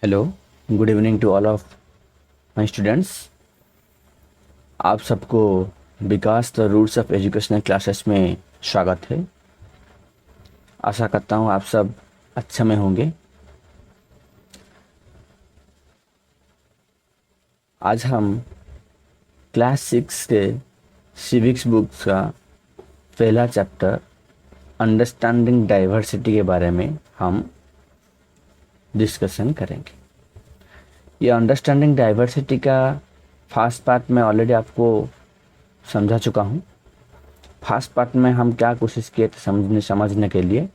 Hello, good evening to all of my students. आप सबको Vikas the roots of educational classes में स्वागत है। आशा करता हूँ आप सब अच्छे में होंगे। आज हम क्लास 6 के सिविक्स बुक्स का पहला चैप्टर अंडरस्टैंडिंग डाइवर्सिटी के बारे में हम डिस्कशन करेंगे। ये अंडरस्टैंडिंग डाइवर्सिटी का फर्स्ट पार्ट में ऑलरेडी आपको समझा चुका हूँ। फर्स्ट पार्ट में हम क्या कोशिश किए थे समझने के लिए।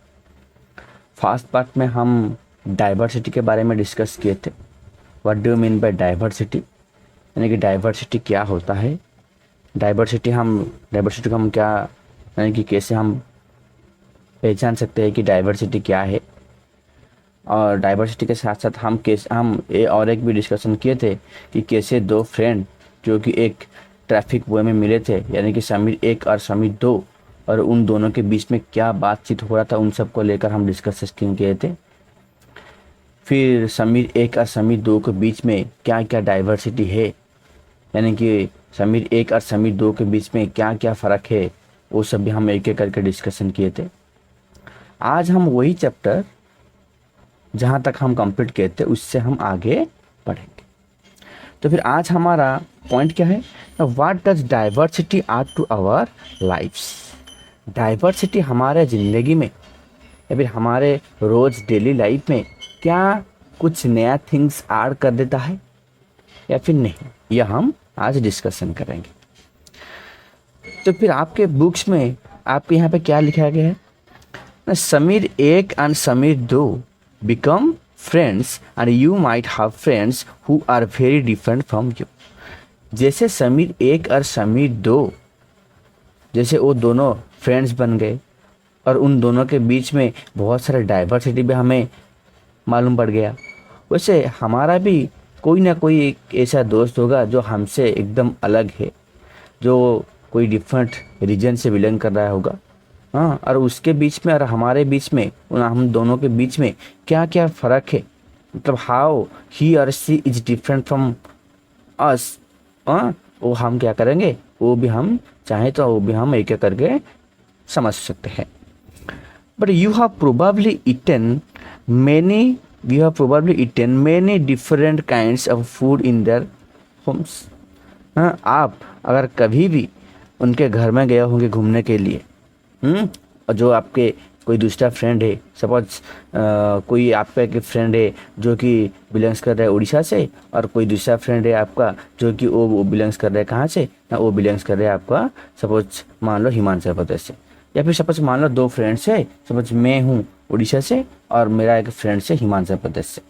फर्स्ट पार्ट में हम डाइवर्सिटी के बारे में डिस्कस किए थे। What do you mean by diversity, यानी कि डाइवर्सिटी क्या होता है। डाइवर्सिटी को हम क्या, यानी कि कैसे हम पहचान सकते हैं कि डाइवर्सिटी क्या है। और डाइवर्सिटी के साथ साथ हम और एक भी डिस्कशन किए थे कि कैसे दो फ्रेंड जो कि एक ट्रैफिक वे में मिले थे, यानी कि समीर 1 और समीर 2, और उन दोनों के बीच में क्या बातचीत हो रहा था उन सब को लेकर हम डिस्कशन किए थे। फिर समीर 1 और समीर 2 के बीच में क्या क्या डाइवर्सिटी है, यानी कि समीर 1 और समीर 2 के बीच में क्या क्या फ़र्क है, वो सब भी हम एक एक करके डिस्कशन किए थे। आज हम वही चैप्टर जहाँ तक हम कंप्लीट किए थे उससे हम आगे बढ़ेंगे। तो फिर आज हमारा पॉइंट क्या है, what does diversity add to our lifes. Diversity हमारे ज़िंदगी में या फिर हमारे रोज़ डेली लाइफ में क्या कुछ नया थिंग्स ऐड कर देता है या फिर नहीं, यह हम आज डिस्कशन करेंगे। तो फिर आपके बुक्स में आपके यहाँ पे क्या लिखा गया है, Sameer 1 and Sameer 2 become friends and you might have friends who are very different from you। जैसे समीर 1 और समीर 2 जैसे वो दोनों फ्रेंड्स बन गए और उन दोनों के बीच में बहुत सारे डाइवर्सिटी भी हमें मालूम पड़ गया, वैसे हमारा भी कोई ना कोई एक ऐसा दोस्त होगा जो हमसे एकदम अलग है, जो कोई डिफरेंट रीजन से बिलोंग कर रहा होगा। हाँ, और उसके बीच में और हमारे बीच में, हम दोनों के बीच में क्या क्या फ़र्क है, मतलब हाउ ही और she is different from us. हाँ, वो हम क्या करेंगे, वो भी हम चाहें तो वो भी हम एक एक करके समझ सकते हैं। But you have probably eaten many different kinds of food in their homes. हाँ, आप अगर कभी भी उनके घर में गए होंगे घूमने के लिए, और जो आपके कोई दूसरा फ्रेंड है, सपोज कोई आपका एक फ्रेंड है जो कि बिलोंग्स कर रहा है उड़ीसा से, और कोई दूसरा फ्रेंड है आपका जो कि वो बिलोंग्स कर रहा है कहाँ से ना, वो बिलोंग्स कर रहा है आपका सपोज मान लो हिमाचल प्रदेश से। या फिर सपोज मान लो 2 फ्रेंड्स है, सपोज मैं हूँ उड़ीसा से और मेरा एक फ्रेंड से हिमाचल प्रदेश से।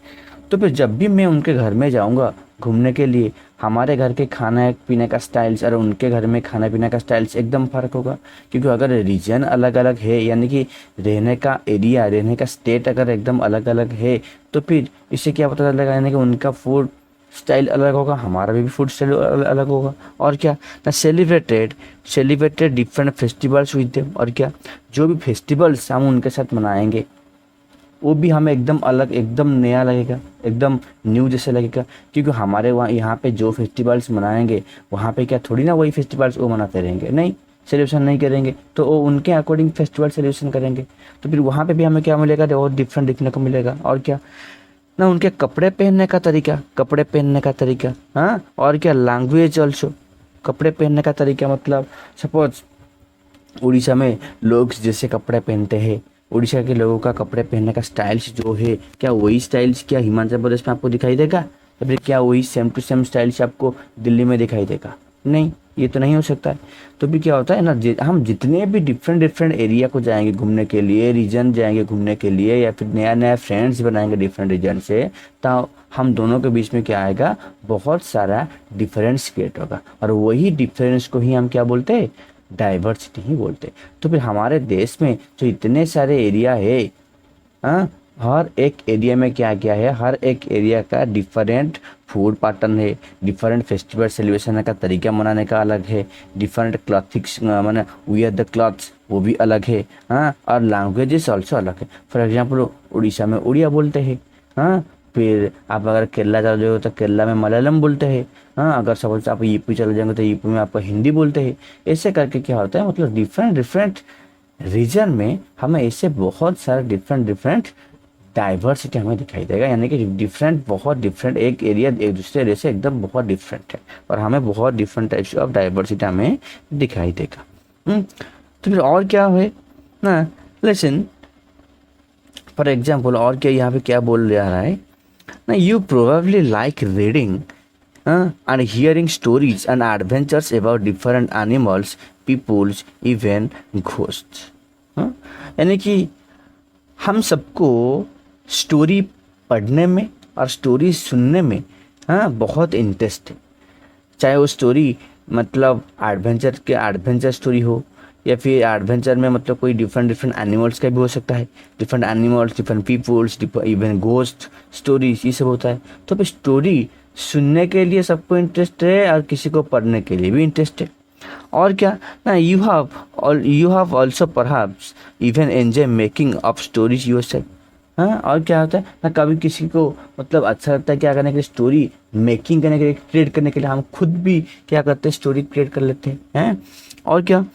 तो फिर जब भी मैं उनके घर में जाऊंगा घूमने के लिए, हमारे घर के खाना पीने का स्टाइल्स और उनके घर में खाना पीने का स्टाइल्स एकदम फ़र्क होगा। क्योंकि अगर रीजन अलग अलग है, यानी कि रहने का एरिया, रहने का स्टेट अगर एकदम अलग अलग है, तो फिर इससे क्या पता चलेगा, यानी कि उनका फूड स्टाइल अलग होगा, हमारा भी फूड स्टाइल अलग होगा। और क्या ना, celebrated different festivals with them. और क्या, जो भी फेस्टिवल्स हम उनके साथ मनाएंगे वो भी हमें एकदम अलग, एकदम नया लगेगा, एकदम न्यू जैसे लगेगा। क्योंकि हमारे यहाँ पे जो फेस्टिवल्स मनाएंगे वहाँ पे क्या थोड़ी ना वही फेस्टिवल्स वो मनाते रहेंगे, नहीं, सेलिब्रेशन नहीं करेंगे, तो वो उनके अकॉर्डिंग फेस्टिवल सेलिब्रेशन करेंगे। तो फिर वहाँ पे भी हमें क्या मिलेगा, और डिफरेंट देखने को मिलेगा। और क्या ना, उनके कपड़े पहनने का तरीका, हाँ, और क्या लैंग्वेज ऑल्सो, कपड़े पहनने का तरीका, मतलब सपोज उड़ीसा में लोग जैसे कपड़े पहनते हैं, उड़ीसा के लोगों का कपड़े पहनने का स्टाइल्स जो है, क्या वही स्टाइल्स क्या हिमाचल प्रदेश में आपको दिखाई देगा, या फिर क्या वही सेम टू सेम स्टाइल्स आपको दिल्ली में दिखाई देगा? नहीं, ये तो नहीं हो सकता है। तो भी क्या होता है ना, हम जितने भी डिफरेंट एरिया को जाएंगे घूमने के लिए, रीजन जाएंगे घूमने के लिए, या फिर नया नया फ्रेंड्स बनाएंगे डिफरेंट रीजन से, तो हम दोनों के बीच में क्या आएगा, बहुत सारा डिफरेंस क्रिएट होगा। और वही डिफरेंस को ही हम क्या बोलते हैं, डाइवर्सिटी ही बोलते। तो फिर हमारे देश में जो इतने सारे एरिया है, हाँ, हर एक एरिया में क्या क्या है, हर एक एरिया का डिफरेंट फूड पैटर्न है, डिफरेंट फेस्टिवल सेलिब्रेशन का तरीका मनाने का अलग है, डिफरेंट क्लॉथिंग्स माने वियर द क्लॉथ्स वो भी अलग है, हाँ, और लैंग्वेजेस ऑल्सो अलग है। फॉर एग्जाम्पल उड़ीसा में उड़िया बोलते हैं, हाँ, फिर आप अगर केरला चले जाओगे तो केरला में मलयालम बोलते हैं। हाँ, अगर सपोज आप यूपी चले जाएंगे तो यूपी में आपको हिंदी बोलते हैं। ऐसे करके क्या होता है, मतलब डिफरेंट डिफरेंट रीजन में हमें ऐसे बहुत सारे डिफरेंट डिफरेंट डाइवर्सिटी हमें दिखाई देगा, यानी कि डिफरेंट, बहुत डिफरेंट, एक एरिया एक दूसरे एरिया से एकदम बहुत डिफरेंट है और हमें बहुत डिफरेंट टाइप्स ऑफ डाइवर्सिटी हमें दिखाई देगा। तो फिर और क्या है ना, लेसन फॉर एग्जाम्पल, और क्या यहाँ पे क्या बोल रहा है ना, you probably like reading and hearing stories and adventures about different animals, peoples, even ghosts। यानी कि हम सबको स्टोरी पढ़ने में और स्टोरी सुनने में बहुत इंटरेस्ट है। चाहे वो स्टोरी मतलब एडवेंचर स्टोरी हो, या फिर एडवेंचर में मतलब कोई डिफरेंट डिफरेंट एनिमल्स का भी हो सकता है, different animals, different peoples, even ghost stories, ये सब होता है। तो फिर स्टोरी सुनने के लिए सबको इंटरेस्ट है और किसी को पढ़ने के लिए भी इंटरेस्ट है। और क्या ना, you have also perhaps even enjoy making of stories yourself. हाँ, और क्या होता है ना, कभी किसी को मतलब अच्छा लगता है क्या करने के लिए, स्टोरी मेकिंग करने के लिए, क्रिएट करने के लिए हम खुद भी क्या करते हैं, स्टोरी क्रिएट कर लेते हैं। और क्या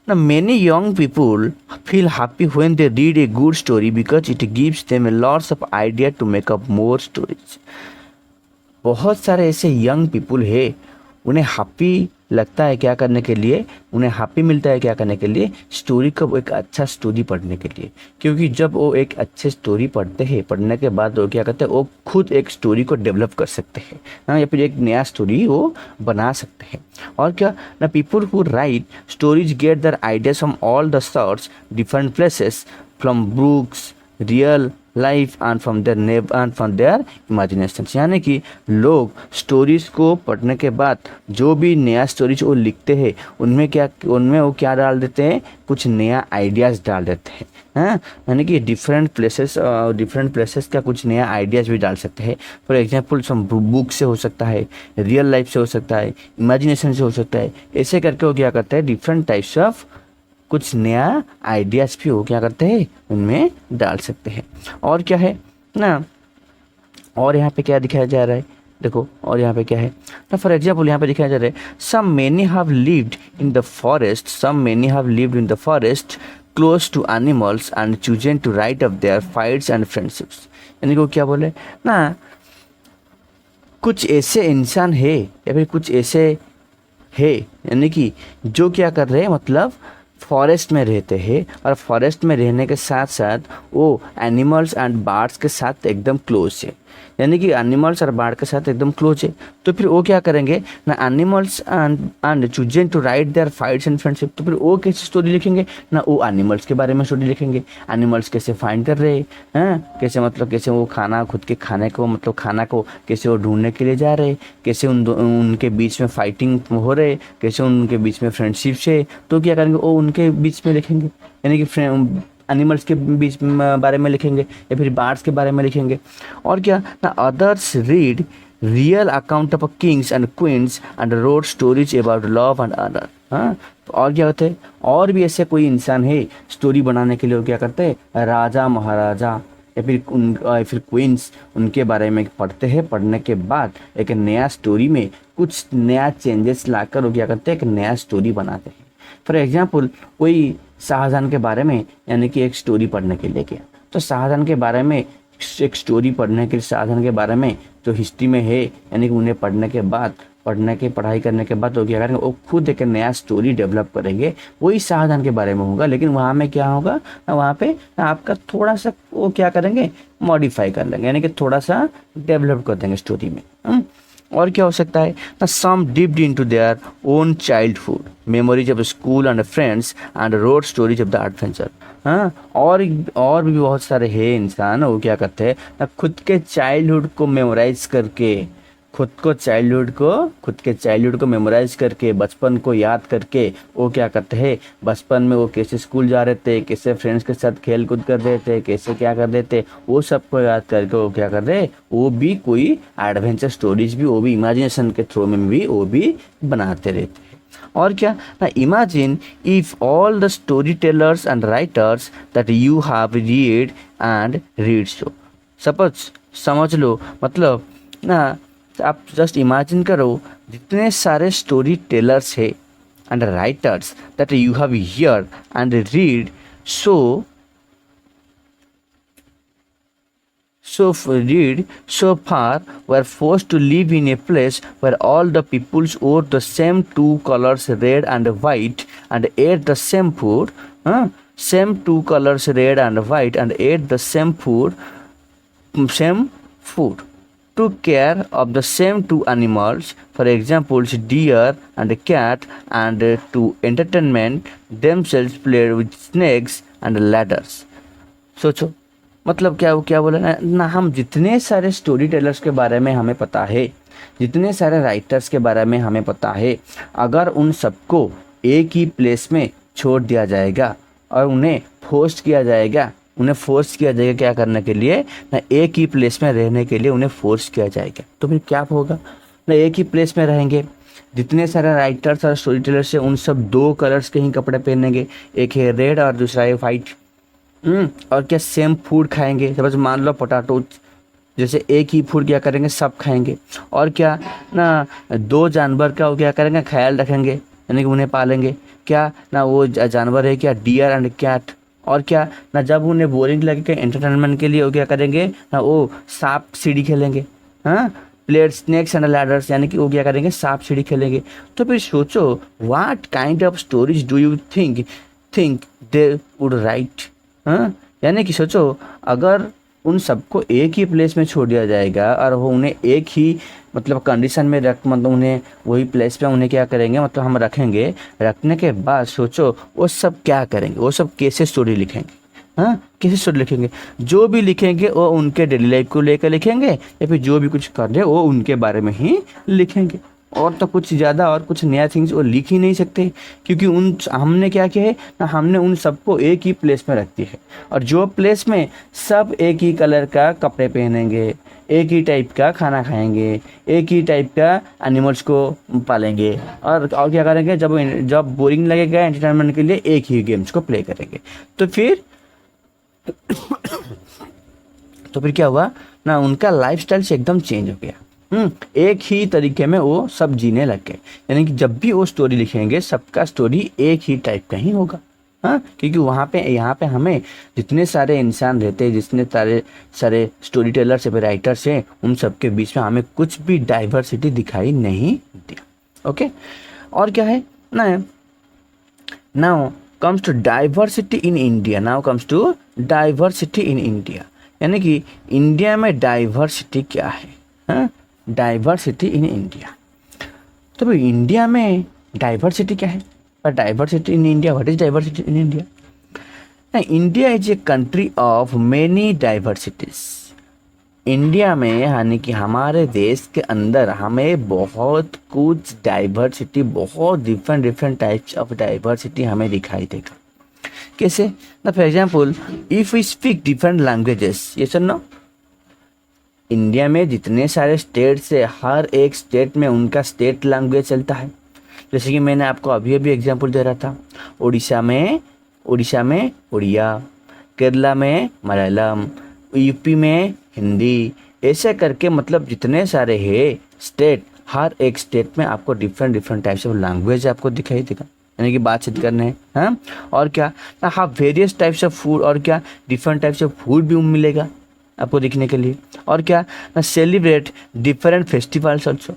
ना, many young people feel happy when they read a good story because it gives them a lots of idea to make up more stories। बहुत सारे ऐसे यंग पीपुल है, उन्हें हैप्पी लगता है क्या करने के लिए, उन्हें हैप्पी मिलता है क्या करने के लिए, स्टोरी को एक अच्छा स्टोरी पढ़ने के लिए। क्योंकि जब वो एक अच्छे स्टोरी पढ़ते हैं, पढ़ने के बाद वो क्या करते हैं, वो खुद एक स्टोरी को डेवलप कर सकते हैं, हाँ, या फिर एक नया स्टोरी वो बना सकते हैं। और क्या ना, people who write stories get their ideas from all the sorts different places, from books, real life and from their imagination. यानी कि लोग स्टोरीज को पढ़ने के बाद जो भी नया स्टोरीज वो लिखते हैं, उनमें वो क्या डाल देते हैं, कुछ नया आइडियाज़ डाल देते हैं। हाँ, यानी कि डिफरेंट प्लेसेस का कुछ नया आइडियाज़ भी डाल सकते हैं। फॉर एग्जांपल सम बुक से हो सकता है, रियल लाइफ से हो सकता है, इमेजिनेशन से हो सकता है। ऐसे करके वो क्या करते हैं, डिफरेंट टाइप्स ऑफ कुछ नया आइडियाज़ भी वो क्या करते हैं, उनमें डाल सकते हैं। और क्या है ना, और यहाँ पे क्या दिखाया जा रहा है, देखो, और यहाँ पे क्या है ना, फॉर एग्जाम्पल यहाँ पे दिखाया जा रहा है, some many have lived in the forest close to animals and chosen to write up their fights and friendships. यानी कि वो क्या बोले ना, कुछ ऐसे इंसान है या फिर कुछ ऐसे है, यानी कि जो क्या कर रहे हैं, मतलब फॉरेस्ट में रहते हैं और फॉरेस्ट में रहने के साथ साथ वो एनिमल्स एंड बर्ड्स के साथ एकदम क्लोज है। यानी कि एनिमल्स और बर्ड के साथ एकदम क्लोज है। तो फिर वो क्या करेंगे ना, animals and chosen to write their fights and friendship. तो फिर वो कैसे स्टोरी लिखेंगे ना, वो एनिमल्स के बारे में स्टोरी लिखेंगे, एनिमल्स कैसे फाइंड कर रहे हैं, कैसे वो खाना, खुद के खाने को, मतलब खाना को कैसे वो ढूंढने के लिए जा रहे, कैसे उनके बीच में फाइटिंग हो रहे, कैसे उनके बीच में फ्रेंडशिप है। तो क्या करेंगे, वो उनके बीच में लिखेंगे, यानी कि एनिमल्स के बीच बारे में लिखेंगे या फिर बर्ड्स के बारे में लिखेंगे। और क्या ना, others read real account of kings and queens and road stories about love and honour. हाँ, और क्या होते हैं, और भी ऐसे कोई इंसान है, स्टोरी बनाने के लिए वो क्या करते हैं, राजा महाराजा या फिर क्वींस, उनके बारे में पढ़ते हैं। पढ़ने के बाद एक नया स्टोरी में कुछ नया चेंजेस लाकर वो क्या करते हैं, एक नया स्टोरी बनाते हैं। फॉर एग्जाम्पल, कोई शाहजहां के बारे में यानी कि एक स्टोरी पढ़ने के लिए गया, तो शाहजहां के बारे में एक स्टोरी पढ़ने के लिए, शाहजहां के बारे में जो हिस्ट्री में है, यानी कि उन्हें पढ़ाई करने के बाद वो क्या करेंगे, वो खुद एक नया स्टोरी डेवलप करेंगे। वही शाहजहां के बारे में होगा, लेकिन वहाँ में क्या होगा, वहाँ पे आपका थोड़ा सा वो क्या करेंगे, मॉडिफाई कर लेंगे, यानी कि थोड़ा सा डेवलप कर देंगे स्टोरी में। और क्या हो सकता है ना, some dipped into their own childhood memories of school and friends and road stories of the adventure. हाँ, और भी बहुत सारे हैं इंसान, वो क्या करते हैं ना, खुद के चाइल्डहुड को मेमोराइज करके, खुद के चाइल्डहुड को मेमोराइज करके, बचपन को याद करके वो क्या करते हैं, बचपन में वो कैसे स्कूल जा रहे थे, कैसे फ्रेंड्स के साथ खेल कूद कर रहे थे, कैसे क्या कर रहे थे, वो सबको याद करके वो क्या कर रहे, वो भी कोई एडवेंचर स्टोरीज भी, वो भी इमेजिनेशन के थ्रू में भी वो भी बनाते रहते हैं। और क्या ना, imagine if all the story tellers and writers that you have read and read show, suppose समझ लो, मतलब ना, आप जस्ट इमेजिन करो, जितने सारे स्टोरी टेलर्स है and writers that you have here and read, so read so far were forced to live in a place where all the peoples wore the same two colors, red and white, and ate the same food. Same two colors, red and white, and ate the same food. Took care of the same two animals, for example, deer and cat, and to entertainment themselves played with snakes and ladders. सोचो, मतलब क्या बोला ना, हम जितने सारे story tellers के बारे में हमें पता है, जितने सारे राइटर्स के बारे में हमें पता है, अगर उन सबको एक ही प्लेस में छोड़ दिया जाएगा और उन्हें फोर्स किया जाएगा क्या करने के लिए ना, एक ही प्लेस में रहने के लिए उन्हें फोर्स किया जाएगा, तो फिर क्या होगा ना, एक ही प्लेस में रहेंगे। जितने सारे राइटर्स और स्टोरी टेलर्स हैं उन सब दो कलर्स के ही कपड़े पहनेंगे, एक है रेड और दूसरा है वाइट। और क्या सेम फूड खाएंगे, सपोज मान लो पोटैटो, जैसे एक ही फूड क्या करेंगे सब खाएंगे। और क्या ना, दो जानवर का वो क्या करेंगे ख्याल रखेंगे, यानी कि उन्हें पालेंगे। क्या ना, वो जानवर है क्या, डियर एंड कैट। और क्या ना, जब उन्हें बोरिंग लगे एंटरटेनमेंट के लिए वो क्या करेंगे ना, वो सांप सीढ़ी खेलेंगे। प्लेयर स्नेक्स एंड लैडर्स, यानी कि वो क्या करेंगे सांप सीढ़ी खेलेंगे। तो फिर सोचो, what kind of stories do you think they would write. यानी कि सोचो, अगर उन सबको एक ही प्लेस में छोड़ दिया जाएगा और वो उन्हें एक ही मतलब कंडीशन में मतलब उन्हें वही प्लेस पे उन्हें क्या करेंगे, मतलब हम रखेंगे, रखने के बाद सोचो वो सब क्या करेंगे, वो सब कैसे स्टोरी लिखेंगे। कैसे स्टोरी लिखेंगे, जो भी लिखेंगे वो उनके डेली लाइफ को लेकर लिखेंगे, या फिर जो भी कुछ कर रहे वो उनके बारे में ही लिखेंगे। और तो कुछ ज़्यादा और कुछ नया थिंग्स वो लिख ही नहीं सकते, क्योंकि हमने क्या किया है ना, हमने उन सबको एक ही प्लेस में रख दिया है, और जो प्लेस में सब एक ही कलर का कपड़े पहनेंगे, एक ही टाइप का खाना खाएंगे, एक ही टाइप का एनिमल्स को पालेंगे, और क्या करेंगे, जब बोरिंग लगेगा एंटरटेनमेंट के लिए एक ही गेम्स को प्ले करेंगे। तो फिर क्या हुआ ना, उनका लाइफस्टाइल से एकदम चेंज हो गया। एक ही तरीके में वो सब जीने लग गए, यानी कि जब भी वो स्टोरी लिखेंगे सबका स्टोरी एक ही टाइप का ही होगा। क्योंकि यहाँ पे हमें जितने सारे इंसान रहते हैं, जितने सारे स्टोरी टेलर्स या राइटर्स हैं, उन सबके बीच में हमें कुछ भी डाइवर्सिटी दिखाई नहीं दी। ओके, और क्या है ना, now comes to diversity in India. यानी कि इंडिया में डाइवर्सिटी क्या है, डाइवर्सिटी इन इंडिया। तो भाई इंडिया में डाइवर्सिटी क्या है, पर diversity in India, what is diversity in India. India is a country of many diversities. India में यानी कि हमारे देश के अंदर हमें बहुत कुछ डाइवर्सिटी, बहुत डिफरेंट टाइप्स ऑफ डाइवर्सिटी हमें दिखाई देगा। कैसे ना, for example if we speak different languages, ये सुनो, इंडिया में जितने सारे स्टेट्स है, हर एक स्टेट में उनका स्टेट लैंग्वेज चलता है। जैसे कि मैंने आपको अभी एग्जांपल दे रहा था, उड़ीसा में उड़िया, केरला में मलयालम, यूपी में हिंदी, ऐसे करके मतलब जितने सारे है स्टेट, हर एक स्टेट में आपको डिफरेंट टाइप्स ऑफ लैंग्वेज आपको दिखाई देगा, यानी कि बातचीत करने हैं। और क्या हाँ, वेरियस टाइप्स ऑफ फूड, और क्या डिफरेंट टाइप्स ऑफ फूड भी मिलेगा आपको देखने के लिए। और क्या ना, celebrate different festivals also,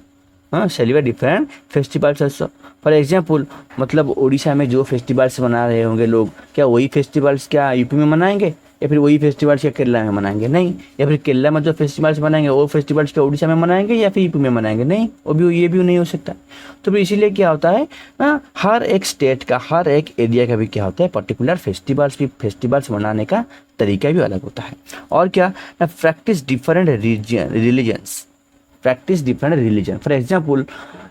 celebrate different festivals also. For example मतलब उड़ीसा में जो फेस्टिवल्स मना रहे होंगे लोग, क्या वही फेस्टिवल्स क्या यूपी में मनाएंगे, या फिर वही फेस्टिवल्स क्या केरला में मनाएंगे, नहीं। या फिर केरला में जो फेस्टिवल्स मनाएंगे वो फेस्टिवल्स क्या उड़ीसा में मनाएंगे या फिर यूपी में मनाएंगे, नहीं, ये भी नहीं हो सकता। तो फिर इसीलिए क्या होता है ना, हर एक स्टेट का, हर एक एरिया का भी क्या होता है, पर्टिकुलर फेस्टिवल्स मनाने का तरीका भी अलग होता है। और क्या ना, practice different religion. For example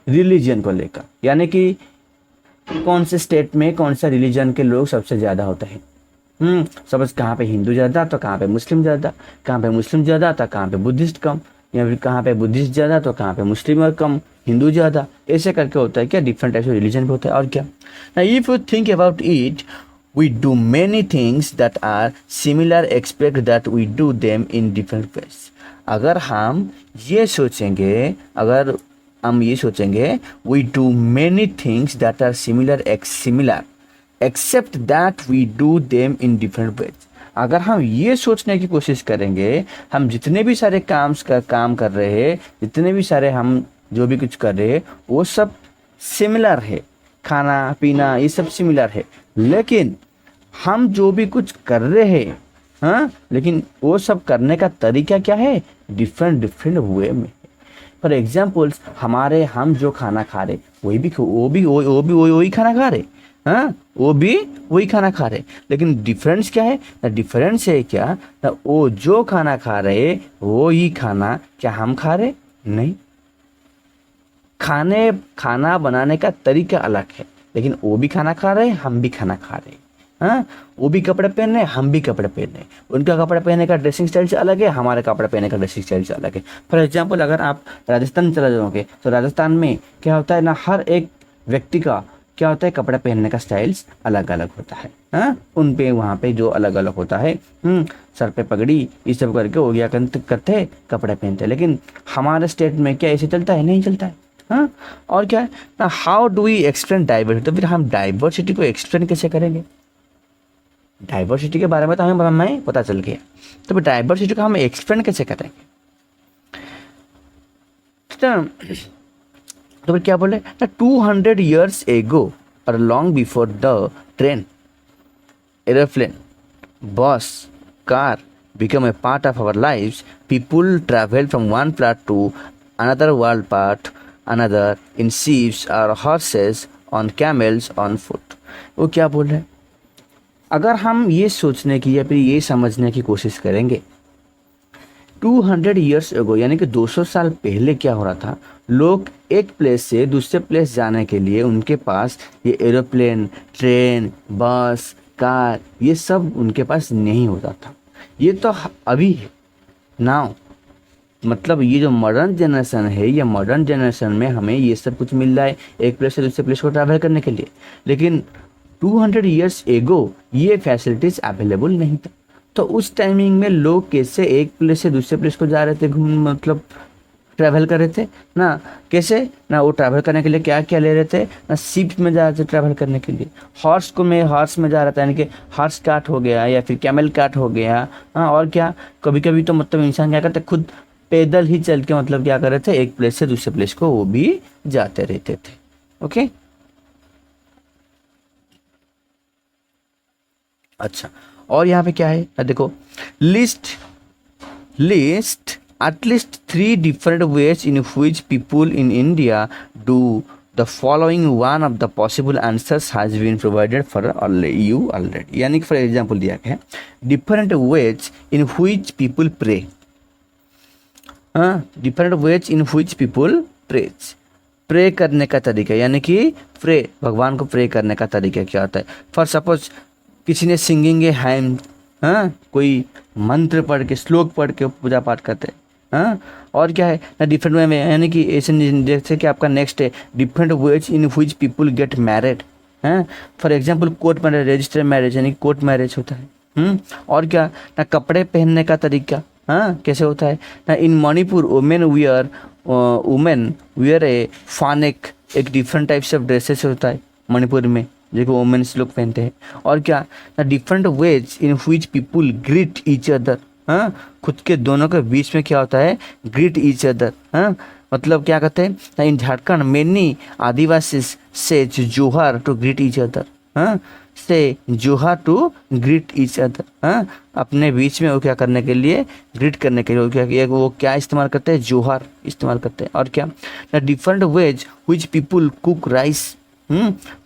religion को लेकर, यानी कि कौन से स्टेट में कौन सा रिलीजन के लोग सबसे ज़्यादा होते हैं। सपोज कहाँ पे हिंदू ज़्यादा तो कहाँ पे मुस्लिम ज़्यादा, कहाँ पे मुस्लिम ज़्यादा तो कहाँ पे बुद्धिस्ट कम, या फिर कहाँ पे बुद्धिस्ट ज़्यादा तो कहाँ पे मुस्लिम और कम, हिंदू ज़्यादा, ऐसे करके होता है क्या, डिफरेंट टाइप्स ऑफ रिलीजन भी होता है। और क्या ना, if you think about it, we do many things that are similar, expect that we do them in different ways। अगर हम ये सोचेंगे, अगर हम ये सोचेंगे we do many things that are similar except that we do them in different ways. अगर हम ये सोचने की कोशिश करेंगे हम जितने भी सारे काम कर रहे हैं, जितने भी सारे हम जो भी कुछ कर रहे हैं वो सब सिमिलर है, खाना पीना ये सब सिमिलर है, लेकिन हम जो भी कुछ कर रहे हैं, हाँ, लेकिन वो सब करने का तरीका क्या है, डिफरेंट डिफरेंट वे में। फॉर एग्जाम्पल्स हमारे हम जो खाना खा रहे वही खाना खा रहे, हाँ, वो भी वही खाना खा रहे, लेकिन डिफरेंस क्या है ना, डिफरेंस है क्या ना, वो जो खाना खा रहे वो ही खाना क्या हम खा रहे नहीं। खाना बनाने का तरीका अलग है, लेकिन वो भी खाना खा रहे हम भी खाना खा रहे, हाँ, वो भी कपड़े पहन रहे हम भी कपड़े पहन रहे, उनका कपड़े पहनने का ड्रेसिंग स्टाइल से अलग है, हमारे कपड़े पहनने का ड्रेसिंग स्टाइल से अलग है। फॉर एग्जांपल अगर आप राजस्थान चले जाओगे तो राजस्थान में क्या होता है ना, हर एक व्यक्ति का क्या होता है कपड़े पहनने का स्टाइल्स अलग अलग होता है, हाँ, उन पे वहाँ पे जो अलग अलग होता है, सर पे पगड़ी ये सब करके हो गया करते कपड़े पहनते, लेकिन हमारे स्टेट में क्या ऐसे चलता है, नहीं चलता है, हाँ। और क्या है ना, how do we explain diversity, तो फिर हम डाइवर्सिटी को एक्सप्लेन कैसे करेंगे, डाइवर्सिटी के बारे में तो हमें पता चल गया, तो फिर डाइवर्सिटी को हम एक्सप्लेन कैसे करेंगे। तो फिर क्या बोले ना, 200 years ago और long before the train, aeroplane, बस, car become a part of our lives, people travel from one part to another world part another in ships or horses, on camels, on foot। वो क्या बोल रहे हैं, अगर हम ये सोचने की या फिर ये समझने की कोशिश करेंगे 200 years ago यानी कि 200 साल पहले क्या हो रहा था, लोग एक प्लेस से दूसरे प्लेस जाने के लिए उनके पास ये एरोप्लेन, ट्रेन, बस, कार ये सब उनके पास नहीं होता था। ये तो अभी है नाउ, मतलब ये जो मॉडर्न जनरेशन है, ये मॉडर्न जनरेशन में हमें ये सब कुछ मिल रहा है एक प्लेस से दूसरे प्लेस को ट्रैवल करने के लिए, लेकिन 200 years एगो ये फैसिलिटीज़ अवेलेबल नहीं था। तो उस टाइमिंग में लोग कैसे एक प्लेस से दूसरे प्लेस को जा रहे थे, मतलब ट्रैवल कर रहे थे ना, कैसे ना, वो ट्रैवल करने के लिए क्या क्या ले रहे थे ना, शिप में जा रहे थे ट्रैवल करने के लिए, हॉर्स में जा रहा था, यानी कि हॉर्स कार्ट हो गया या फिर कैमल कार्ट हो गया, हाँ, और क्या कभी कभी तो मतलब इंसान क्या करते खुद पैदल ही चल के मतलब क्या कर रहे थे एक प्लेस से दूसरे प्लेस को वो भी जाते रहते थे। ओके, अच्छा, और यहाँ पे क्या है देखो, list at least 3 different ways in which people in India do the following, one of the possible answers has been provided for you already। यानी कि फॉर एग्जाम्पल दिया गया है different ways in which people pray, हाँ, different ways in which people prays, pray करने का तरीका, यानी कि प्रे भगवान को प्रे करने का तरीका क्या होता है। फॉर सपोज किसी ने सिंगिंग ए हाइम, हाँ, कोई मंत्र पढ़ के श्लोक पढ़ के पूजा पाठ करते हैं, हाँ, और क्या है ना डिफरेंट वे में, यानी कि ऐसे जैसे कि आपका नेक्स्ट है different ways in which people get married, हाँ, for example court marriage, registered marriage यानी कोर्ट मैरिज होता है, और क्या ना कपड़े पहनने का तरीका, हाँ, कैसे होता है ना, इन मणिपुर वुमेन वियर ए फानेक, एक डिफरेंट टाइप्स ऑफ ड्रेसेस होता है मणिपुर में जो कि वुमेन्स लोग पहनते हैं, और क्या ना different ways in which people greet each other, हाँ, खुद के दोनों के बीच में क्या होता है ग्रीट ईच अदर, हाँ, मतलब क्या कहते हैं ना, इन झारखंड मेनी आदिवासी से जोहार टू ग्रीट ईच अदर, हाँ, से जोहार टू ग्रीट ईच अदर, हाँ, अपने बीच में वो क्या करने के लिए ग्रीट करने के लिए वो क्या इस्तेमाल करते हैं, जोहार इस्तेमाल करते हैं, और क्या ना different ways which people cook rice,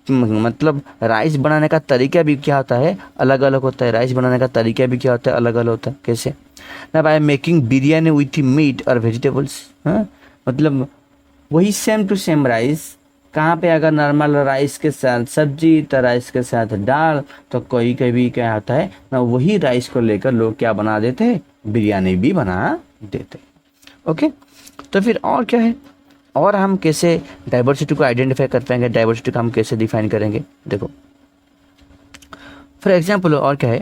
मतलब राइस बनाने का तरीका भी क्या होता है अलग अलग होता है, राइस बनाने का तरीका भी क्या होता है अलग अलग होता है, कैसे ना, by making biryani with meat और वेजिटेबल्स, हाँ, मतलब वही सेम टू सेम राइस, कहाँ पे अगर नॉर्मल राइस के साथ सब्जी तो राइस के साथ दाल, तो कोई कभी क्या होता है ना वही राइस को लेकर लोग क्या बना देते बिरयानी भी बना देते। ओके, तो फिर और क्या है, और हम कैसे डाइवर्सिटी को आइडेंटिफाई कर पाएंगे, डाइवर्सिटी को हम कैसे डिफाइन करेंगे, देखो फॉर एग्जाम्पल और क्या है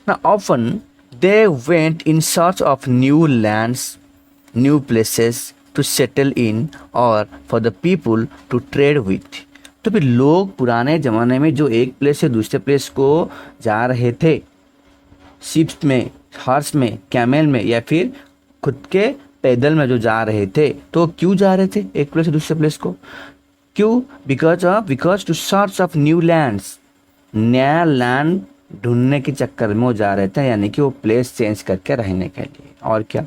ना, often They went in search of new lands, new places to settle in or for the people to trade with. तो फिर लोग पुराने ज़माने में जो एक प्लेस से दूसरे प्लेस को जा रहे थे, शिप्स में, हॉर्स में, कैमल में या फिर खुद के पैदल में जो जा रहे थे, तो क्यों जा रहे थे एक प्लेस से दूसरे प्लेस को? क्यों? Because to search of new lands, नया लैंड ढूंढने के चक्कर में वो जा रहे थे, यानी कि वो प्लेस चेंज करके रहने के लिए। और क्या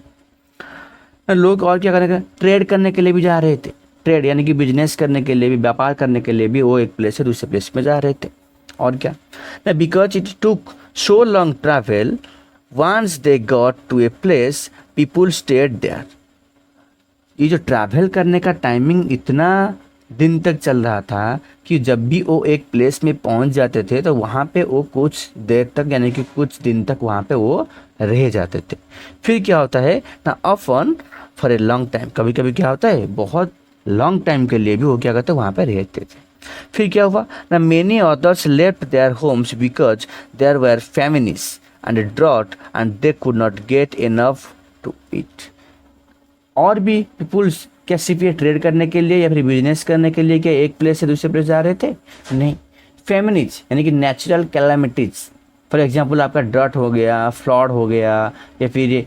लोग और क्या करने, ट्रेड करने के लिए भी जा रहे थे। ट्रेड यानी कि बिजनेस करने के लिए भी, व्यापार करने के लिए भी वो एक प्लेस से दूसरे प्लेस में जा रहे थे। और क्या, because it took so long travel, once they got to a place people stayed there. ये जो ट्रैवल करने का टाइमिंग इतना दिन तक चल रहा था कि जब भी वो एक प्लेस में पहुंच जाते थे तो वहाँ पे वो कुछ देर तक यानी कि कुछ दिन तक वहाँ पे वो रह जाते थे। फिर क्या होता है ना, often for a long time, कभी कभी क्या होता है बहुत लॉन्ग टाइम के लिए भी वो क्या करते वहाँ पे रहते थे। फिर क्या हुआ ना, many others left their homes because there were famines and drought and they could not get enough to eat. और भी पीपुल्स क्या सिर्फ ये ट्रेड करने के लिए या फिर बिजनेस करने के लिए क्या एक प्लेस से दूसरे प्लेस जा रहे थे? नहीं, फेमिनीज यानी कि नेचुरल कैलामिटीज, फॉर एग्जांपल आपका ड्रट हो गया, फ्लड हो गया, या फिर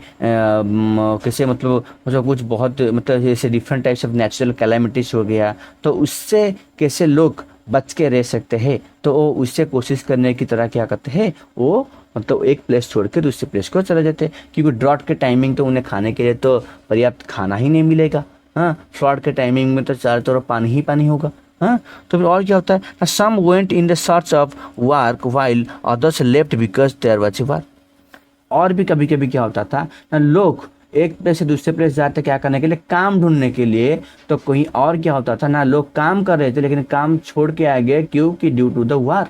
कैसे मतलब कुछ बहुत मतलब जैसे different types of natural calamities हो गया, तो उससे कैसे लोग बच के रह सकते हैं, तो वो उससे कोशिश करने की तरह क्या करते हैं, वो मतलब एक प्लेस छोड़ के दूसरे प्लेस को चले जाते हैं, क्योंकि ड्रॉट के टाइमिंग तो उन्हें खाने के लिए तो पर्याप्त खाना ही नहीं मिलेगा। हाँ, फ्लड के टाइमिंग में तो चारों तरफ पानी ही पानी होगा। हाँ, तो फिर और क्या होता है, some went in the search of work while others left because there was a war. और भी कभी कभी क्या होता था ना, लोग एक प्लेस से दूसरे प्लेस जाते क्या करने के लिए, काम ढूंढने के लिए। तो कहीं और क्या होता था ना, लोग काम कर रहे थे लेकिन काम छोड़ के आ गए, क्योंकि due to the war,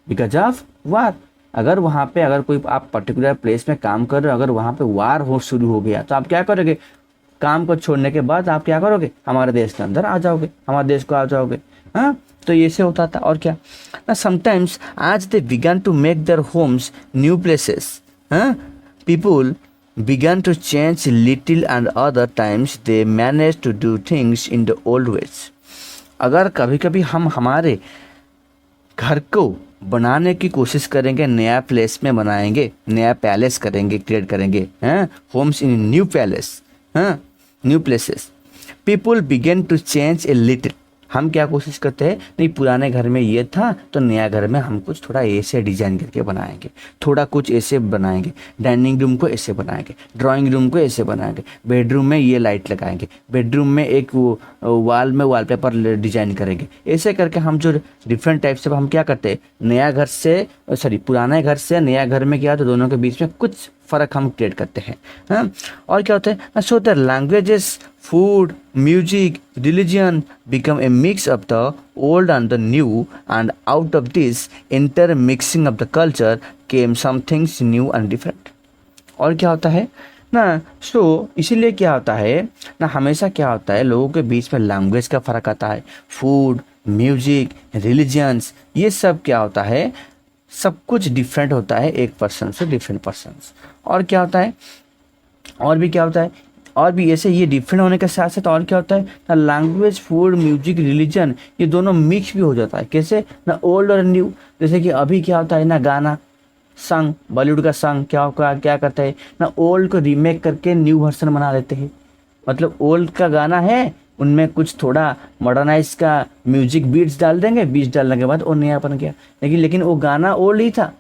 because of war. अगर वहाँ पे अगर कोई आप पर्टिकुलर प्लेस में काम कर रहे हो, अगर वहाँ पे वार हो शुरू हो गया तो आप क्या करोगे, काम को छोड़ने के बाद आप क्या करोगे, हमारे देश के अंदर आ जाओगे, हमारे देश को आ जाओगे। हाँ, तो ये से होता था। और क्या ना, समटाइम्स आज they began to make their homes new places. हाँ, people began to change little and other times they managed to do things in the old ways। अगर कभी कभी हम हमारे घर को बनाने की कोशिश करेंगे, नया प्लेस में बनाएंगे, नया पैलेस करेंगे, क्रिएट करेंगे, हैं, होम्स इन न्यू पैलेस, हाँ, new places, people began to change a little. हम क्या कोशिश करते हैं, नहीं पुराने घर में ये था तो नया घर में हम कुछ थोड़ा ऐसे डिजाइन करके बनाएंगे, थोड़ा कुछ ऐसे बनाएंगे, डाइनिंग रूम को ऐसे बनाएंगे, ड्राइंग रूम को ऐसे बनाएंगे, बेडरूम में ये लाइट लगाएंगे, बेडरूम में एक वो वॉल में वॉलपेपर डिजाइन करेंगे। ऐसे करके हम जो डिफरेंट टाइप से हम क्या करते हैं, नया घर से पुराने घर से नया घर में क्या, तो दोनों के बीच में कुछ फ़र्क हम क्रिएट करते हैं। हाँ, और क्या होता है, so the languages, food, music, religion become a mix of the old and the new, and out of this intermixing of the culture came somethings new and different. और क्या होता है ना, सो इसीलिए क्या होता है ना, हमेशा क्या होता है, लोगों के बीच में लैंग्वेज का फ़र्क आता है, फूड, म्यूजिक, रिलीजन्स, ये सब क्या होता है, सब कुछ डिफरेंट होता है एक पर्सन से डिफरेंट पर्सन्स। और क्या होता है, और भी क्या होता है, और भी ऐसे ये डिफरेंट होने के साथ साथ और क्या होता है ना, लैंग्वेज, फूड, म्यूजिक, रिलीजन ये दोनों मिक्स भी हो जाता है। कैसे ना, ओल्ड और न्यू। जैसे कि अभी क्या होता है ना, गाना सॉन्ग, बॉलीवुड का सॉन्ग क्या करता है ना, ओल्ड को रीमेक करके न्यू वर्जन बना लेते हैं। मतलब ओल्ड का गाना है, उनमें कुछ थोड़ा मॉडर्नाइज का म्यूजिक बीट्स डाल देंगे, बीट्स डालने के बाद वो नया बन गया, लेकिन वो गाना ओल्ड ही था,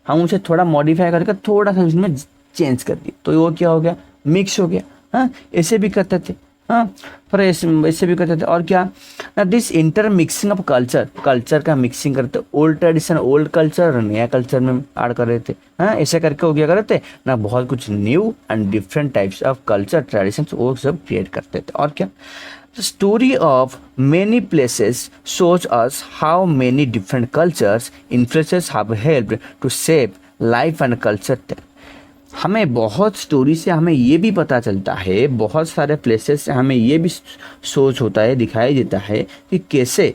हम उसे थोड़ा मॉडिफाई करके थोड़ा सा उसमें चेंज कर दिया, तो वो क्या हो गया, मिक्स हो गया। हाँ, ऐसे भी करते थे। हाँ, पर ऐसे भी करते थे। और क्या ना, this inter mixing of culture का मिक्सिंग करते, ओल्ड ट्रेडिशन, ओल्ड कल्चर और नया कल्चर में ऐड कर रहे थे। हाँ, ऐसे करके वो क्या करते थे ना, बहुत कुछ new and different types of culture tradition वो सब क्रिएट करते थे। और क्या, The story of many places shows us how many different cultures influences have helped to shape life and culture there। हमें बहुत स्टोरी से हमें ये भी पता चलता है, बहुत सारे प्लेसेस से हमें ये भी सोच होता है, दिखाई देता है कि कैसे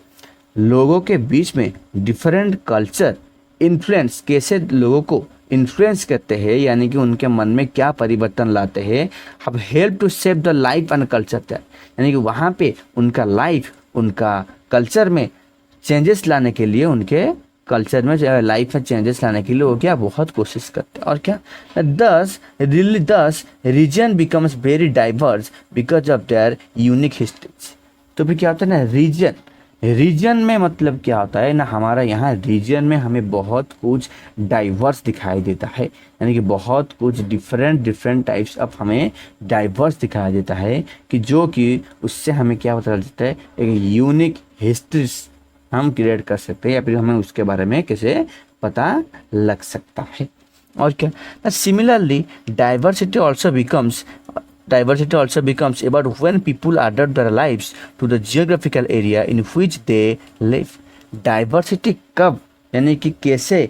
लोगों के बीच में डिफरेंट कल्चर इन्फ्लुएंस कैसे लोगों को इन्फ्लुएंस करते हैं, यानी कि उनके मन में क्या परिवर्तन लाते हैं, have help to shape the life and culture there, यानी कि वहाँ पे उनका लाइफ, उनका कल्चर में चेंजेस लाने के लिए, उनके कल्चर में लाइफ में चेंजेस लाने के लिए वो क्या बहुत कोशिश करते हैं। और क्या thus region becomes very diverse because of their unique histories. तो फिर क्या होता है ना, रीजन में मतलब क्या होता है ना, हमारा यहाँ रीजन में हमें बहुत कुछ डाइवर्स दिखाई देता है, यानी कि बहुत कुछ डिफरेंट टाइप्स ऑफ हमें डाइवर्स दिखाई देता है, कि जो कि उससे हमें क्या पता चलता है, एक यूनिक हिस्ट्री हम क्रिएट कर सकते हैं, या फिर हमें उसके बारे में कैसे पता लग सकता है। और क्या similarly diversity also becomes about when people adapt their lives to the geographical area in which they live। Diversity कब यानी कि कैसे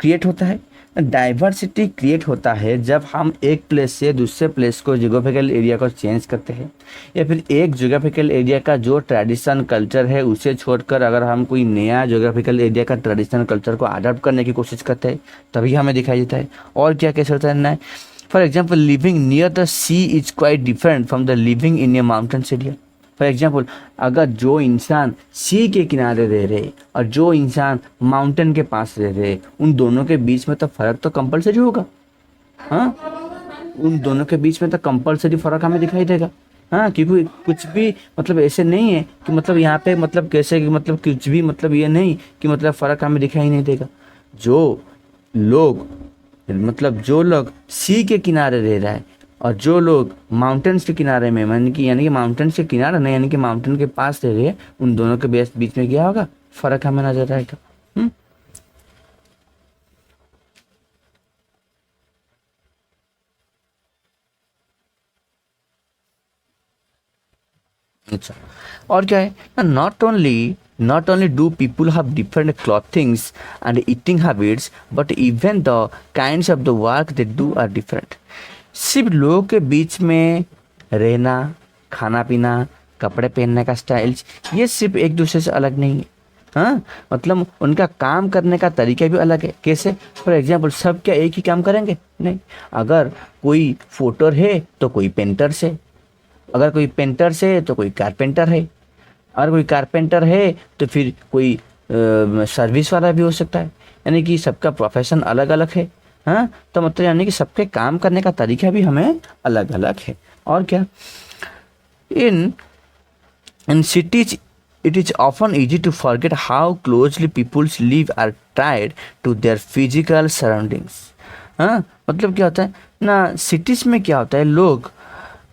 क्रिएट होता है, डाइवर्सिटी क्रिएट होता है जब हम एक प्लेस से दूसरे प्लेस को जियोग्राफिकल एरिया को चेंज करते हैं, या फिर एक जियोग्राफिकल एरिया का जो ट्रेडिशन कल्चर है उसे छोड़कर अगर हम कोई नया जियोग्राफिकल एरिया का ट्रेडिशनल कल्चर को अडॉप्ट करने की कोशिश करते हैं, तभी हमें दिखाई देता है। और क्या कैसे होता है ना, for example living near the sea is quite different from the living in a mountains area. For example अगर जो इंसान सी के किनारे रह रहे और जो इंसान माउंटेन के पास रह रहे, उन दोनों के बीच में तो फ़र्क तो कंपलसरी होगा। हाँ, उन दोनों के बीच में तो कंपलसरी फ़र्क हमें दिखाई देगा। हाँ, क्योंकि कुछ भी मतलब ऐसे नहीं है कि मतलब यहाँ पे मतलब कैसे कि मतलब कुछ भी मतलब ये नहीं कि मतलब फ़र्क हमें दिखाई नहीं देगा। जो लोग सी के किनारे रह रहा है और जो लोग माउंटेन्स के किनारे में यानी कि माउंटेन्स के किनारे नहीं यानी कि माउंटेन के पास रह रहे हैं, उन दोनों के बीच में क्या होगा, फर्क हमें नजर आएगा। अच्छा, और क्या है, not only do people have different clothings and eating habits, but even the kinds of the work they do are different। सिर्फ लोगों के बीच में रहना, खाना पीना, कपड़े पहनने का स्टाइल्स, ये सिर्फ एक दूसरे से अलग नहीं है। हाँ, मतलब उनका काम करने का तरीका भी अलग है। कैसे, फॉर एग्जाम्पल सब क्या एक ही काम करेंगे, नहीं। अगर कोई फोटर है तो कोई पेंटर से, अगर कोई पेंटर से तो कोई कारपेंटर है, अगर कोई कारपेंटर है तो फिर कोई सर्विस वाला भी हो सकता है, यानी कि सबका प्रोफेशन अलग अलग है। हाँ, तो मतलब यानी कि सबके काम करने का तरीका भी हमें अलग अलग है। और क्या, in cities it is often easy to forget how closely people's lives are tied to their physical surroundings। हाँ, मतलब क्या होता है ना, सिटीज़ में क्या होता है, लोग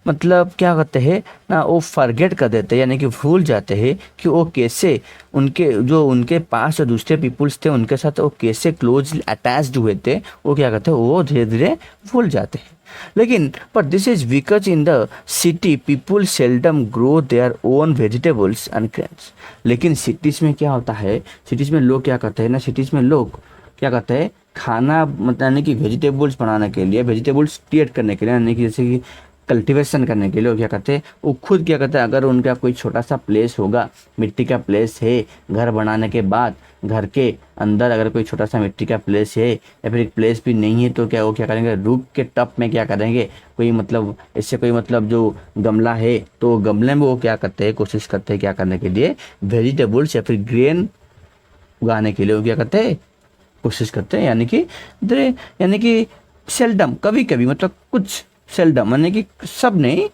मतलब क्या करते हैं ना, वो फॉरगेट कर देते हैं, यानी कि भूल जाते हैं कि वो कैसे उनके पास जो दूसरे पीपल्स थे उनके साथ वो कैसे क्लोजली अटैच्ड हुए थे, वो क्या करते हैं, वो धीरे धीरे भूल जाते हैं। लेकिन पर this is because in the city people seldom grow their own vegetables and grains. लेकिन सिटीज़ में क्या होता है, सिटीज़ में लोग क्या करते हैं ना, सिटीज़ में लोग क्या करते हैं, खाना मतलब यानी कि वेजिटेबल्स बनाने के लिए, वेजिटेबल्स क्रिएट करने के लिए, यानी कि जैसे कि कल्टीवेशन करने के लिए वो क्या करते हैं, वो खुद क्या करते हैं, अगर उनका कोई छोटा सा प्लेस होगा, मिट्टी का प्लेस है, घर बनाने के बाद घर के अंदर अगर कोई छोटा सा मिट्टी का प्लेस है या फिर एक प्लेस भी नहीं है, तो क्या वो क्या करेंगे, रूफ के टप में क्या करेंगे, कोई मतलब इससे कोई मतलब जो गमला है तो गमले में वो क्या करते हैं, कोशिश करते हैं क्या करने के लिए, वेजिटेबल्स या फिर ग्रेन उगाने के लिए वो क्या करते हैं, कोशिश करते हैं। यानी कि सेल्डम, कभी कभी, मतलब कुछ सेल्डम, यानी कि सब नहीं,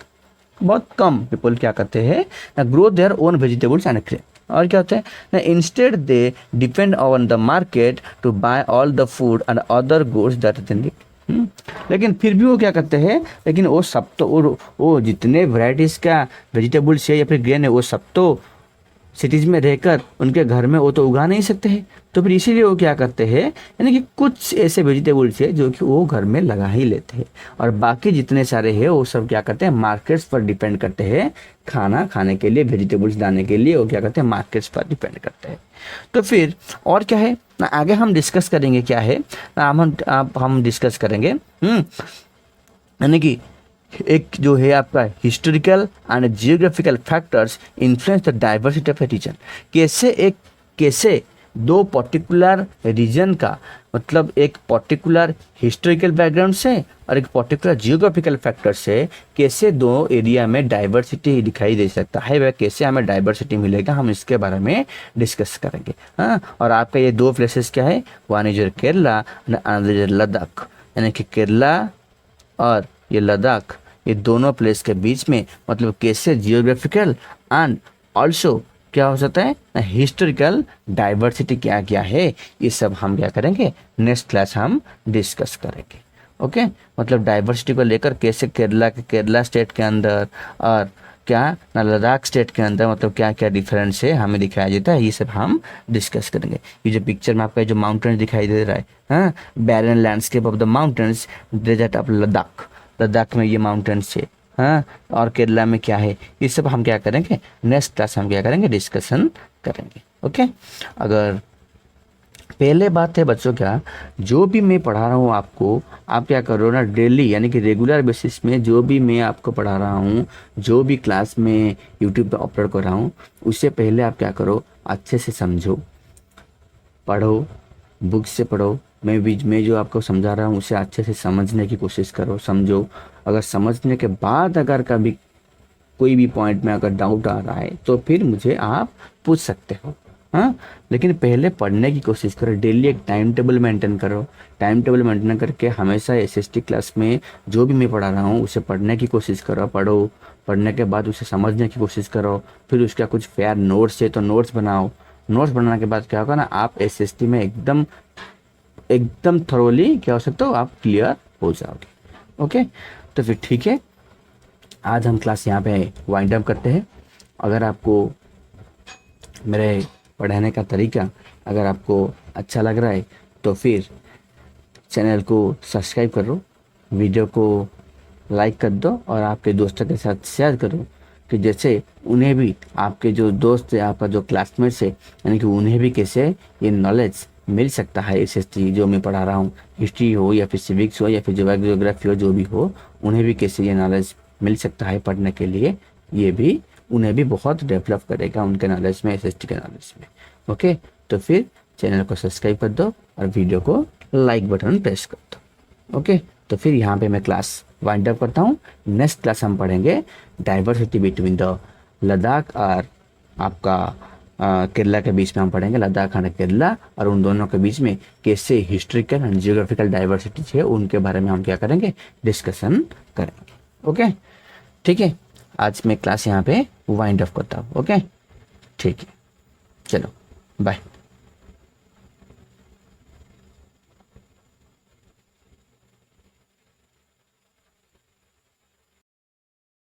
बहुत कम पीपल क्या करते हैं ना, grow their own vegetables and grain. और क्या होता है ना, instead they depend on the market to buy all the food and other goods that they need. लेकिन फिर भी वो क्या करते हैं, लेकिन वो सब तो वो जितने वैरायटीज़ का वेजिटेबल्स है या फिर ग्रेन है वो सब तो सिटीज़ में रहकर उनके घर में वो तो उगा नहीं सकते हैं, तो फिर इसीलिए वो क्या करते हैं, यानी कि कुछ ऐसे वेजिटेबल्स है जो कि वो घर में लगा ही लेते हैं, और बाकी जितने सारे हैं वो सब क्या करते हैं, मार्केट्स पर डिपेंड करते हैं, खाना खाने के लिए, वेजिटेबल्स लाने के लिए वो क्या करते हैं, मार्केट्स पर डिपेंड करते हैं। तो फिर और क्या है ना, आगे हम डिस्कस करेंगे क्या है ना, हम डिस्कस करेंगे यानी कि एक जो है आपका historical and geographical factors influence the diversity of a region. कैसे दो पर्टिकुलर रीजन का, मतलब एक पर्टिकुलर हिस्टोरिकल बैकग्राउंड से और एक पर्टिकुलर जियोग्राफिकल फैक्टर से कैसे दो एरिया में डाइवर्सिटी दिखाई दे सकता है, वह कैसे हमें डाइवर्सिटी मिलेगा, हम इसके बारे में डिस्कस करेंगे। हाँ, और आपका ये दो प्लेसेस क्या है, one is Kerala and another is Ladakh, यानी कि केरला और ये लद्दाख, ये दोनों प्लेस के बीच में मतलब कैसे जियोग्राफिकल एंड ऑल्सो क्या हो सकता है हिस्टोरिकल डाइवर्सिटी क्या क्या है, ये सब हम क्या करेंगे नेक्स्ट क्लास हम डिस्कस करेंगे। ओके, मतलब डाइवर्सिटी को लेकर कैसे केरला स्टेट के अंदर और क्या ना लद्दाख स्टेट के अंदर मतलब क्या क्या डिफरेंस है हमें दिखाया जाता है, ये सब हम डिस्कस करेंगे। ये जो पिक्चर में आपका जो माउंटेन दिखाई दे रहा है, हाँ, barren landscape of the mountains, desert of Ladakh, Ladakh में ये माउंटेन्स है, हाँ, और केरला में क्या है, ये सब हम क्या करेंगे नेक्स्ट क्लास हम क्या करेंगे डिस्कशन करेंगे। ओके, अगर पहले बात है बच्चों, क्या जो भी मैं पढ़ा रहा हूँ आपको, आप क्या करो ना डेली यानी कि रेगुलर बेसिस में जो भी मैं आपको पढ़ा रहा हूँ, जो भी क्लास में यूट्यूब पे अपलोड कर रहा हूँ, उससे पहले आप क्या करो अच्छे से समझो, पढ़ो, बुक से पढ़ो। मैं जो आपको समझा रहा हूँ उसे अच्छे से समझने की कोशिश करो, समझो। अगर समझने के बाद अगर कभी कोई भी पॉइंट में अगर डाउट आ रहा है तो फिर मुझे आप पूछ सकते हो, हाँ, लेकिन पहले पढ़ने की कोशिश करो। डेली एक टाइम टेबल मेंटेन करो, टाइम टेबल मेंटेन करके हमेशा एसएसटी क्लास में जो भी मैं पढ़ा रहा हूँ उसे पढ़ने की कोशिश करो, पढ़ो, पढ़ने के बाद उसे समझने की कोशिश करो, फिर उसका कुछ फेयर नोट्स है तो नोट्स बनाओ। नोट्स बनाने के बाद क्या होगा ना, आप एसएसटी में एकदम एकदम थरोली क्या हो सकते हो, आप क्लियर हो जाओगे। ओके, तो फिर ठीक है, आज हम क्लास यहाँ पे वाइंड अप करते हैं। अगर आपको मेरे पढ़ाने का तरीका अगर आपको अच्छा लग रहा है तो फिर चैनल को सब्सक्राइब करो, वीडियो को लाइक कर दो और आपके दोस्तों के साथ शेयर करो कि जैसे उन्हें भी, आपके जो दोस्त है, आपका जो क्लासमेट्स है, यानी कि उन्हें भी कैसे ये नॉलेज मिल सकता है। एसएसटी जो मैं पढ़ा रहा हूँ, हिस्ट्री हो या फिर सिविक्स हो या फिर ज्योग्राफी हो, जो भी हो, उन्हें भी कैसे ये नॉलेज मिल सकता है पढ़ने के लिए, ये भी उन्हें भी बहुत डेवलप करेगा उनके नॉलेज में, एसएसटी के नॉलेज में। ओके, तो फिर चैनल को सब्सक्राइब कर दो और वीडियो को लाइक बटन प्रेस कर दो। ओके, तो फिर यहाँ पे मैं क्लास वाइंड अप करता हूँ। नेक्स्ट क्लास हम पढ़ेंगे डाइवर्सिटी बिटवीन द लद्दाख और आपका केरला के बीच में हम पढ़ेंगे, लद्दाख और केरला, और उन दोनों के बीच में कैसे हिस्ट्रिकल एंड जियोग्राफिकल डाइवर्सिटी है उनके बारे में हम क्या करेंगे डिस्कशन करेंगे। ओके, ठीक है, आज मैं क्लास यहाँ पे वाइंड अप करता हूँ। ओके, ठीक है, चलो बाय।